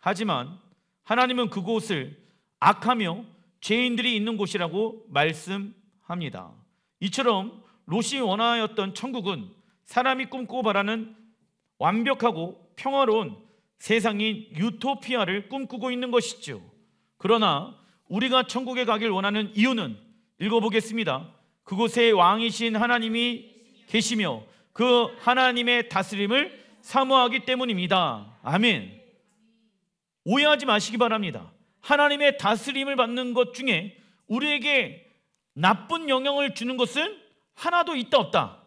하지만 하나님은 그곳을 악하며 죄인들이 있는 곳이라고 말씀합니다. 이처럼 롯이 원하였던 천국은 사람이 꿈꾸고 바라는 완벽하고 평화로운 세상인 유토피아를 꿈꾸고 있는 것이죠. 그러나 우리가 천국에 가길 원하는 이유는, 읽어보겠습니다. 그곳에 왕이신 하나님이 계시며 그 하나님의 다스림을 사모하기 때문입니다. 아멘. 오해하지 마시기 바랍니다. 하나님의 다스림을 받는 것 중에 우리에게 나쁜 영향을 주는 것은 하나도 있다 없다.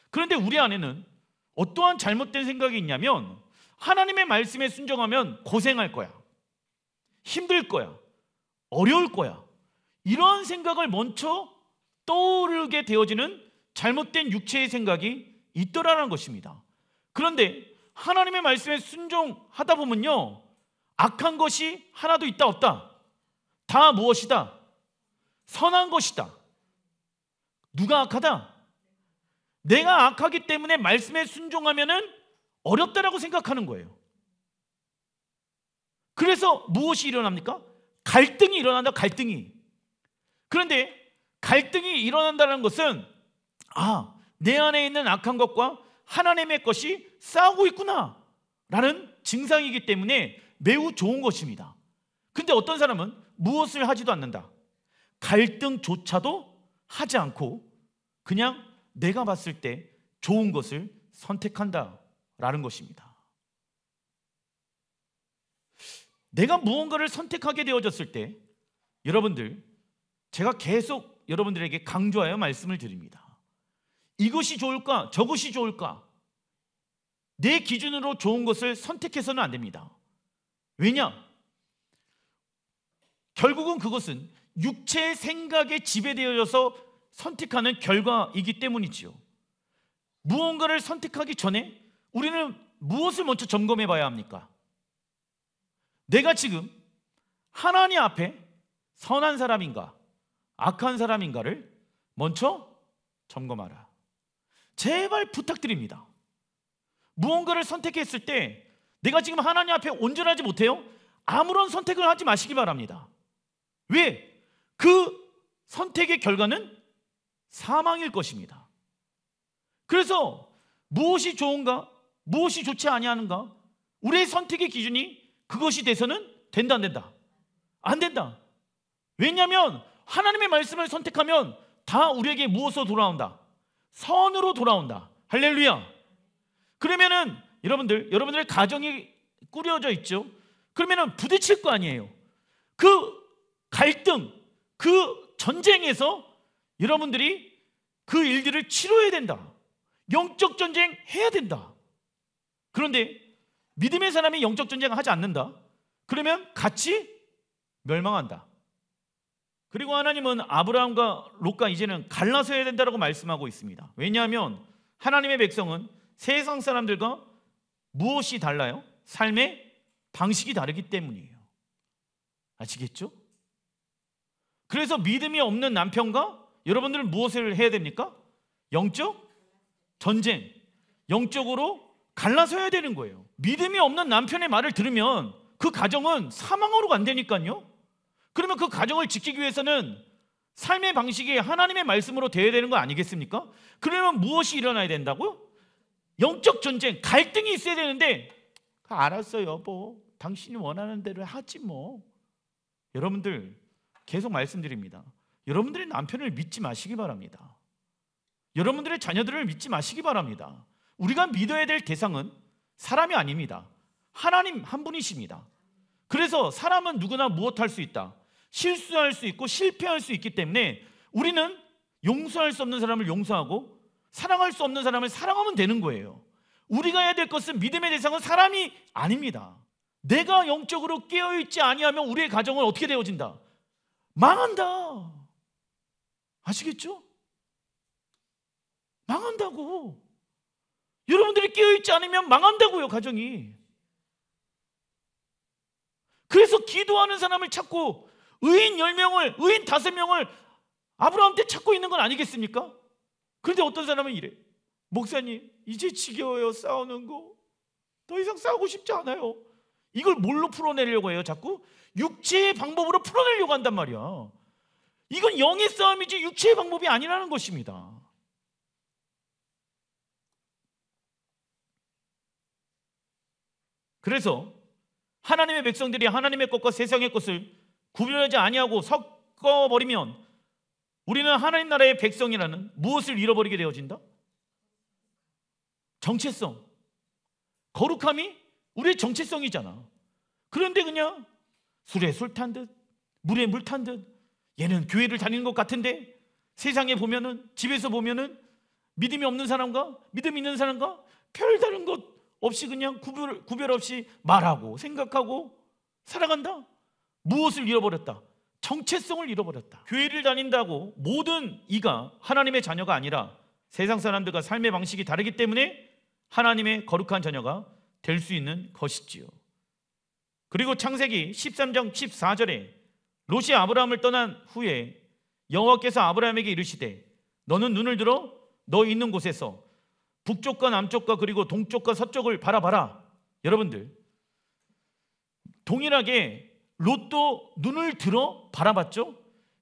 그런데 우리 안에는 어떠한 잘못된 생각이 있냐면, 하나님의 말씀에 순종하면 고생할 거야, 힘들 거야, 어려울 거야, 이런 생각을 먼저 떠오르게 되어지는 잘못된 육체의 생각이 있더라는 것입니다. 그런데 하나님의 말씀에 순종하다 보면요, 악한 것이 하나도 있다 없다. 다 무엇이다? 선한 것이다. 누가 악하다? 내가 악하기 때문에 말씀에 순종하면은 어렵다라고 생각하는 거예요. 그래서 무엇이 일어납니까? 갈등이 일어난다. 갈등이. 그런데 갈등이 일어난다는 것은, 내 안에 있는 악한 것과 하나님의 것이 싸우고 있구나 라는 증상이기 때문에 매우 좋은 것입니다. 근데 어떤 사람은 무엇을 하지도 않는다. 갈등조차도 하지 않고 그냥 내가 봤을 때 좋은 것을 선택한다 라는 것입니다. 내가 무언가를 선택하게 되어졌을 때, 여러분들, 제가 계속 여러분들에게 강조하여 말씀을 드립니다. 이것이 좋을까? 저것이 좋을까? 내 기준으로 좋은 것을 선택해서는 안 됩니다. 왜냐? 결국은 그것은 육체의 생각에 지배되어져서 선택하는 결과이기 때문이지요. 무언가를 선택하기 전에 우리는 무엇을 먼저 점검해 봐야 합니까? 내가 지금 하나님 앞에 선한 사람인가, 악한 사람인가를 먼저 점검하라. 제발 부탁드립니다. 무언가를 선택했을 때 내가 지금 하나님 앞에 온전하지 못해요? 아무런 선택을 하지 마시기 바랍니다. 왜? 그 선택의 결과는 사망일 것입니다. 그래서 무엇이 좋은가, 무엇이 좋지 아니하는가, 우리의 선택의 기준이 그것이 돼서는 된다 안 된다? 안 된다. 왜냐하면 하나님의 말씀을 선택하면 다 우리에게 무엇으로 돌아온다? 선으로 돌아온다. 할렐루야. 그러면은 여러분들의 가정이 꾸려져 있죠. 그러면은 부딪힐 거 아니에요. 그 갈등, 그 전쟁에서 여러분들이 그 일들을 치러야 된다. 영적 전쟁 해야 된다. 그런데 믿음의 사람이 영적 전쟁을 하지 않는다. 그러면 같이 멸망한다. 그리고 하나님은 아브라함과 롯과 이제는 갈라서야 된다고 말씀하고 있습니다. 왜냐하면 하나님의 백성은 세상 사람들과 무엇이 달라요? 삶의 방식이 다르기 때문이에요. 아시겠죠? 그래서 믿음이 없는 남편과 여러분들은 무엇을 해야 됩니까? 영적 전쟁, 영적으로 갈라서야 되는 거예요. 믿음이 없는 남편의 말을 들으면 그 가정은 사망으로 간다니까요. 그러면 그 가정을 지키기 위해서는 삶의 방식이 하나님의 말씀으로 되어야 되는 거 아니겠습니까? 그러면 무엇이 일어나야 된다고요? 영적 전쟁, 갈등이 있어야 되는데 알았어 여보, 당신이 원하는 대로 하지 뭐. 여러분들 계속 말씀드립니다. 여러분들의 남편을 믿지 마시기 바랍니다. 여러분들의 자녀들을 믿지 마시기 바랍니다. 우리가 믿어야 될 대상은 사람이 아닙니다. 하나님 한 분이십니다. 그래서 사람은 누구나 무엇할 수 있다. 실수할 수 있고 실패할 수 있기 때문에 우리는 용서할 수 없는 사람을 용서하고 사랑할 수 없는 사람을 사랑하면 되는 거예요. 우리가 해야 될 것은 믿음의 대상은 사람이 아닙니다. 내가 영적으로 깨어있지 아니하면 우리의 가정은 어떻게 되어진다? 망한다. 아시겠죠? 망한다고. 여러분들이 깨어있지 않으면 망한다고요, 가정이. 그래서 기도하는 사람을 찾고 의인 10명을, 의인 5명을 아브라함 때 찾고 있는 건 아니겠습니까? 그런데 어떤 사람은 이래. 목사님, 이제 지겨워요, 싸우는 거. 더 이상 싸우고 싶지 않아요. 이걸 뭘로 풀어내려고 해요? 자꾸 육체의 방법으로 풀어내려고 한단 말이야. 이건 영의 싸움이지 육체의 방법이 아니라는 것입니다. 그래서 하나님의 백성들이 하나님의 것과 세상의 것을 구별하지 아니하고 섞어버리면 우리는 하나님 나라의 백성이라는 무엇을 잃어버리게 되어진다? 정체성. 거룩함이 우리의 정체성이잖아. 그런데 그냥 술에 술 탄 듯, 물에 물 탄 듯, 얘는 교회를 다니는 것 같은데 세상에 보면은, 집에서 보면은 믿음이 없는 사람과 믿음 있는 사람과 별다른 것 없이 그냥 구별 없이 말하고 생각하고 살아간다. 무엇을 잃어버렸다? 정체성을 잃어버렸다. 교회를 다닌다고 모든 이가 하나님의 자녀가 아니라 세상 사람들과 삶의 방식이 다르기 때문에 하나님의 거룩한 자녀가 될 수 있는 것이지요. 그리고 창세기 13장 14절에 롯이 아브라함을 떠난 후에 여호와께서 아브라함에게 이르시되 너는 눈을 들어 너 있는 곳에서 북쪽과 남쪽과 그리고 동쪽과 서쪽을 바라봐라. 여러분들 동일하게 롯도 눈을 들어 바라봤죠.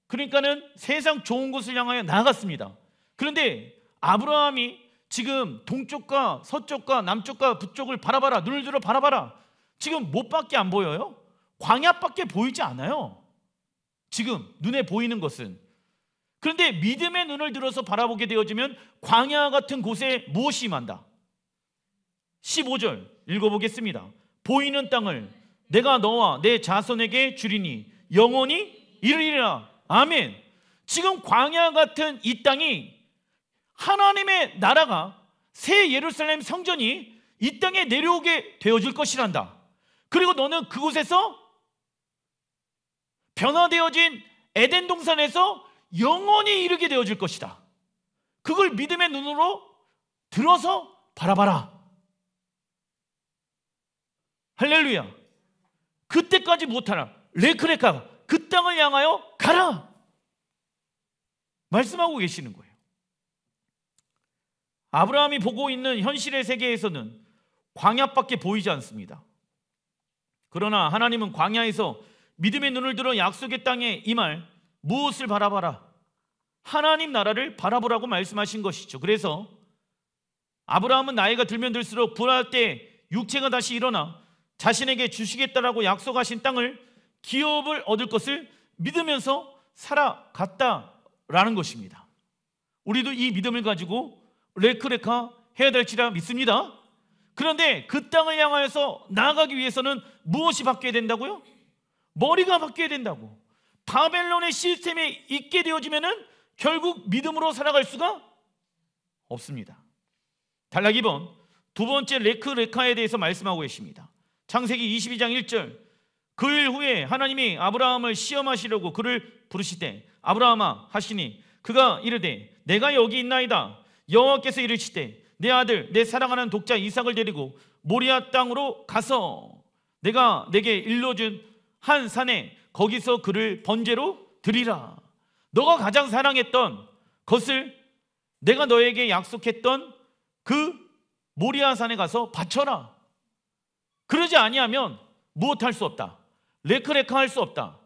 그러니까는 세상 좋은 곳을 향하여 나아갔습니다. 그런데 아브라함이 지금 동쪽과 서쪽과 남쪽과 북쪽을 바라봐라, 눈을 들어 바라봐라. 지금 뭐밖에 안 보여요? 광야밖에 보이지 않아요. 지금 눈에 보이는 것은. 그런데 믿음의 눈을 들어서 바라보게 되어지면 광야 같은 곳에 무엇이 임한다? 15절 읽어보겠습니다. 보이는 땅을 내가 너와 내 자손에게 주리니 영원히 이르리라. 아멘. 지금 광야 같은 이 땅이 하나님의 나라가 새 예루살렘 성전이 이 땅에 내려오게 되어질 것이란다. 그리고 너는 그곳에서 변화되어진 에덴 동산에서 영원히 이르게 되어질 것이다. 그걸 믿음의 눈으로 들어서 바라봐라. 할렐루야. 그때까지 못하라. 레크레카 그 땅을 향하여 가라 말씀하고 계시는 거예요. 아브라함이 보고 있는 현실의 세계에서는 광야밖에 보이지 않습니다. 그러나 하나님은 광야에서 믿음의 눈을 들어 약속의 땅에 임할 무엇을 바라봐라? 하나님 나라를 바라보라고 말씀하신 것이죠. 그래서 아브라함은 나이가 들면 들수록 부활할 때 육체가 다시 일어나 자신에게 주시겠다라고 약속하신 땅을 기업을 얻을 것을 믿으면서 살아갔다라는 것입니다. 우리도 이 믿음을 가지고 레크레카 해야 될지라 믿습니다. 그런데 그 땅을 향하여서 나아가기 위해서는 무엇이 바뀌어야 된다고요? 머리가 바뀌어야 된다고. 바벨론의 시스템에 있게 되어지면은 결국 믿음으로 살아갈 수가 없습니다. 단락 2번 두 번째 레크레카에 대해서 말씀하고 계십니다. 창세기 22장 1절 그 일 후에 하나님이 아브라함을 시험하시려고 그를 부르시되 아브라함아 하시니 그가 이르되 내가 여기 있나이다. 여호와께서 이르시되 내 아들 내 사랑하는 독자 이삭을 데리고 모리아 땅으로 가서 내가 내게 일러준 한 산에 거기서 그를 번제로 드리라. 너가 가장 사랑했던 것을 내가 너에게 약속했던 그 모리아 산에 가서 바쳐라. 그러지 아니하면 무엇할 수 없다. 레크레카 할 수 없다.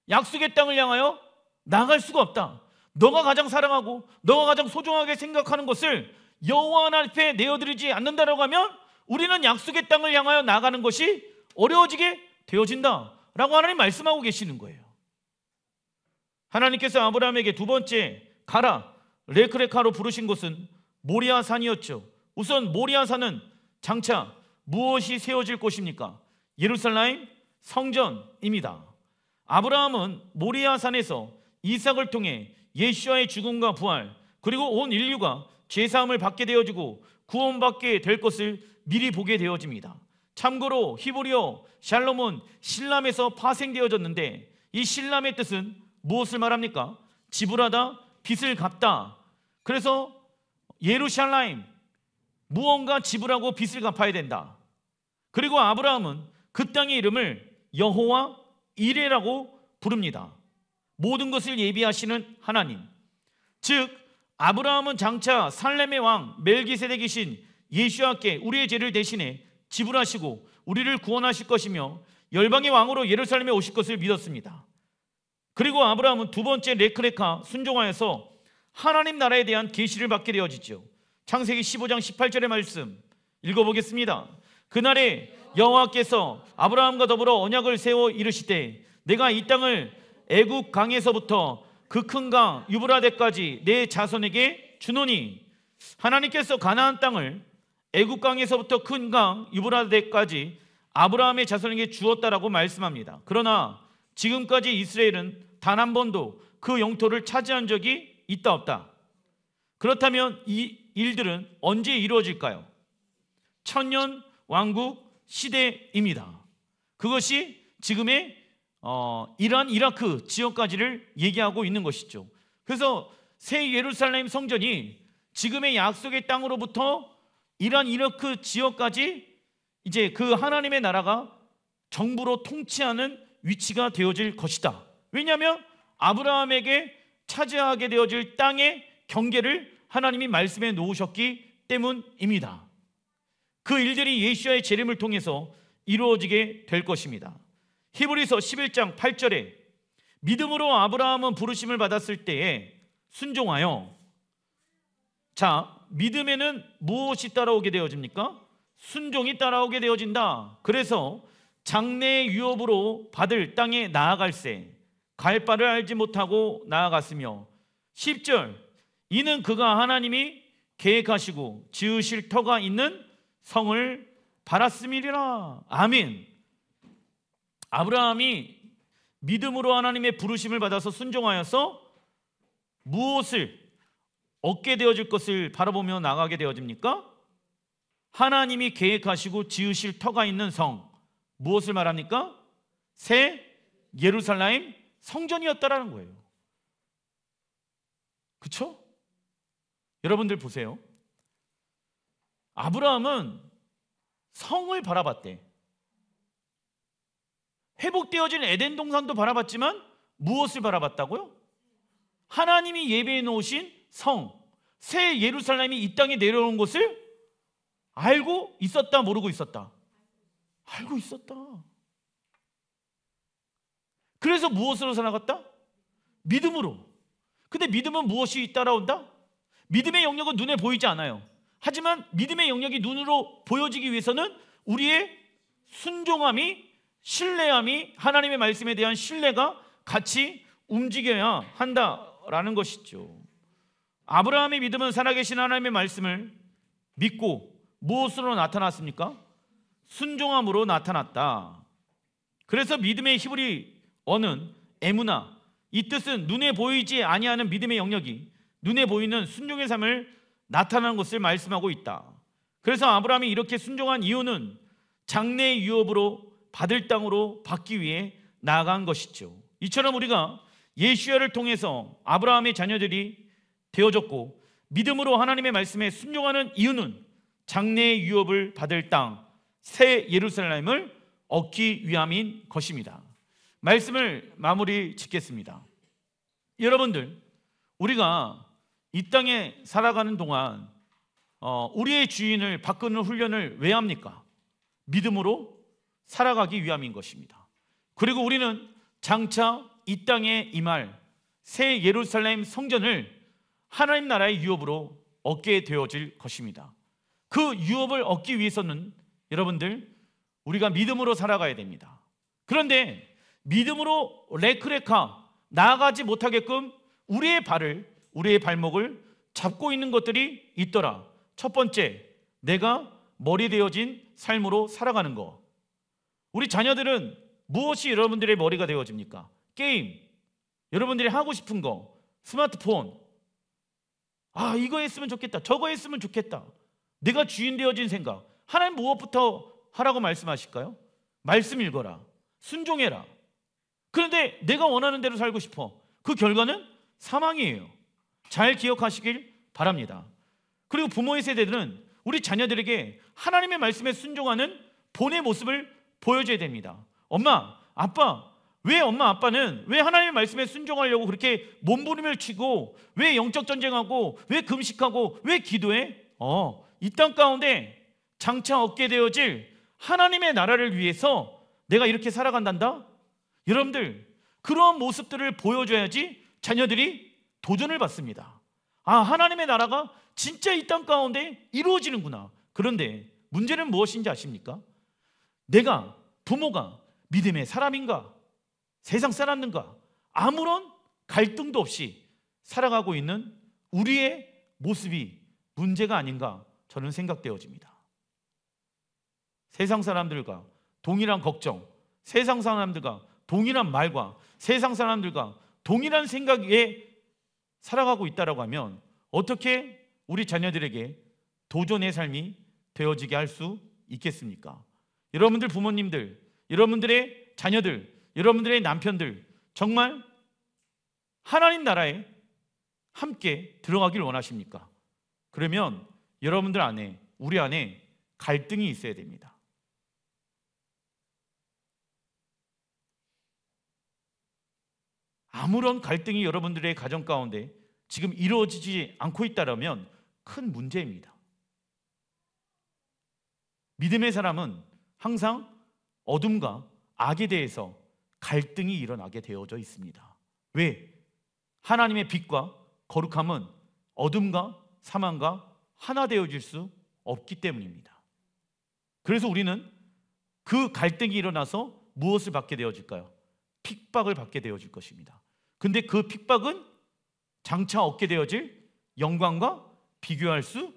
약속의 땅을 향하여 나갈 수가 없다. 너가 가장 사랑하고 너가 가장 소중하게 생각하는 것을 여호와 하나님 앞에 내어드리지 않는다라고 하면 우리는 약속의 땅을 향하여 나가는 것이 어려워지게 되어진다라고 하나님 말씀하고 계시는 거예요. 하나님께서 아브라함에게 두 번째 가라 레크레카로 부르신 곳은 모리아 산이었죠. 우선 모리아 산은 장차 무엇이 세워질 곳입니까? 예루살렘 성전입니다. 아브라함은 모리아 산에서 이삭을 통해 예수와의 죽음과 부활 그리고 온 인류가 죄사함을 받게 되어지고 구원받게 될 것을 미리 보게 되어집니다. 참고로 히브리어 샬롬은 실람에서 파생되어졌는데 이 실람의 뜻은 무엇을 말합니까? 지불하다, 빚을 갚다. 그래서 예루살렘 무언가 지불하고 빚을 갚아야 된다. 그리고 아브라함은 그 땅의 이름을 여호와 이레라고 부릅니다. 모든 것을 예비하시는 하나님. 즉 아브라함은 장차 살렘의 왕 멜기세덱이신 예수와께 우리의 죄를 대신해 지불하시고 우리를 구원하실 것이며 열방의 왕으로 예루살렘에 오실 것을 믿었습니다. 그리고 아브라함은 두 번째 레크레카 순종하여서 하나님 나라에 대한 계시를 받게 되어지죠. 창세기 15장 18절의 말씀 읽어보겠습니다. 그날에 여호와께서 아브라함과 더불어 언약을 세워 이르시되 내가 이 땅을 애굽 강에서부터 그 큰 강 유브라데까지 내 자손에게 주노니. 하나님께서 가나안 땅을 애굽 강에서부터 큰 강 유브라데까지 아브라함의 자손에게 주었다라고 말씀합니다. 그러나 지금까지 이스라엘은 단 한 번도 그 영토를 차지한 적이 있다 없다. 그렇다면 이 일들은 언제 이루어질까요? 천년 왕국 시대입니다. 그것이 지금의 이란, 이라크 지역까지를 얘기하고 있는 것이죠. 그래서 새 예루살렘 성전이 지금의 약속의 땅으로부터 이란, 이라크 지역까지 이제 그 하나님의 나라가 정부로 통치하는 위치가 되어질 것이다. 왜냐하면 아브라함에게 차지하게 되어질 땅의 경계를 하나님이 말씀해 놓으셨기 때문입니다. 그 일들이 예수와의 재림을 통해서 이루어지게 될 것입니다. 히브리서 11장 8절에 믿음으로 아브라함은 부르심을 받았을 때에 순종하여. 자, 믿음에는 무엇이 따라오게 되어집니까? 순종이 따라오게 되어진다. 그래서 장래의 유업으로 받을 땅에 나아갈새 갈 바를 알지 못하고 나아갔으며 10절 이는 그가 하나님이 계획하시고 지으실 터가 있는 성을 바랐음이리라. 아멘. 아브라함이 믿음으로 하나님의 부르심을 받아서 순종하여서 무엇을 얻게 되어질 것을 바라보며 나가게 되어집니까? 하나님이 계획하시고 지으실 터가 있는 성. 무엇을 말합니까? 새 예루살렘 성전이었다라는 거예요. 그렇죠? 여러분들 보세요. 아브라함은 성을 바라봤대. 회복되어진 에덴 동산도 바라봤지만 무엇을 바라봤다고요? 하나님이 예배해 놓으신 성, 새 예루살렘이 이 땅에 내려오는 것을 알고 있었다, 모르고 있었다? 알고 있었다. 그래서 무엇으로 살아갔다? 믿음으로. 근데 믿음은 무엇이 따라온다? 믿음의 영역은 눈에 보이지 않아요. 하지만 믿음의 영역이 눈으로 보여지기 위해서는 우리의 순종함이, 신뢰함이, 하나님의 말씀에 대한 신뢰가 같이 움직여야 한다라는 것이죠. 아브라함의 믿음은 살아계신 하나님의 말씀을 믿고 무엇으로 나타났습니까? 순종함으로 나타났다. 그래서 믿음의 히브리어는 에무나, 이 뜻은 눈에 보이지 아니하는 믿음의 영역이 눈에 보이는 순종의 삶을 나타나는 것을 말씀하고 있다. 그래서 아브라함이 이렇게 순종한 이유는 장래의 유업으로 받을 땅으로 받기 위해 나아간 것이죠. 이처럼 우리가 예수야를 통해서 아브라함의 자녀들이 되어졌고 믿음으로 하나님의 말씀에 순종하는 이유는 장래의 유업을 받을 땅, 새 예루살렘을 얻기 위함인 것입니다. 말씀을 마무리 짓겠습니다. 여러분들, 우리가 이 땅에 살아가는 동안 우리의 주인을 바꾸는 훈련을 왜 합니까? 믿음으로 살아가기 위함인 것입니다. 그리고 우리는 장차 이 땅에 임할 새 예루살렘 성전을 하나님 나라의 유업으로 얻게 되어질 것입니다. 그 유업을 얻기 위해서는 여러분들, 우리가 믿음으로 살아가야 됩니다. 그런데 믿음으로 레크레카 나아가지 못하게끔 우리의 발목을 잡고 있는 것들이 있더라. 첫 번째, 내가 머리 되어진 삶으로 살아가는 것. 우리 자녀들은 무엇이 여러분들의 머리가 되어집니까? 게임, 여러분들이 하고 싶은 거, 스마트폰. 이거 했으면 좋겠다, 저거 했으면 좋겠다. 내가 주인 되어진 생각. 하나님 무엇부터 하라고 말씀하실까요? 말씀 읽어라, 순종해라. 그런데 내가 원하는 대로 살고 싶어. 그 결과는 사망이에요. 잘 기억하시길 바랍니다. 그리고 부모의 세대들은 우리 자녀들에게 하나님의 말씀에 순종하는 본의 모습을 보여줘야 됩니다. 엄마, 아빠는 왜 하나님의 말씀에 순종하려고 그렇게 몸부림을 치고, 왜 영적 전쟁하고, 왜 금식하고, 왜 기도해? 이 땅 가운데 장차 얻게 되어질 하나님의 나라를 위해서 내가 이렇게 살아간단다? 여러분들, 그런 모습들을 보여줘야지 자녀들이 도전을 받습니다. 하나님의 나라가 진짜 이 땅 가운데 이루어지는구나. 그런데 문제는 무엇인지 아십니까? 내가, 부모가 믿음의 사람인가, 세상 사람인가, 아무런 갈등도 없이 살아가고 있는 우리의 모습이 문제가 아닌가 저는 생각되어집니다. 세상 사람들과 동일한 걱정, 세상 사람들과 동일한 말과 세상 사람들과 동일한 생각에 살아가고 있다고 하면 어떻게 우리 자녀들에게 도전의 삶이 되어지게 할 수 있겠습니까? 여러분들 부모님들, 여러분들의 자녀들, 여러분들의 남편들, 정말 하나님 나라에 함께 들어가길 원하십니까? 그러면 여러분들 안에, 우리 안에 갈등이 있어야 됩니다. 아무런 갈등이 여러분들의 가정 가운데 지금 이루어지지 않고 있다면 큰 문제입니다. 믿음의 사람은 항상 어둠과 악에 대해서 갈등이 일어나게 되어져 있습니다. 왜? 하나님의 빛과 거룩함은 어둠과 사망과 하나 되어질 수 없기 때문입니다. 그래서 우리는 그 갈등이 일어나서 무엇을 받게 되어질까요? 핍박을 받게 되어질 것입니다. 근데 그 핍박은 장차 얻게 되어질 영광과 비교할 수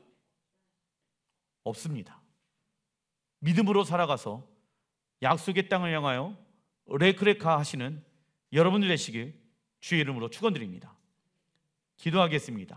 없습니다. 믿음으로 살아가서 약속의 땅을 향하여 레크레카 하시는 여러분들 되시길 주의 이름으로 축원드립니다. 기도하겠습니다.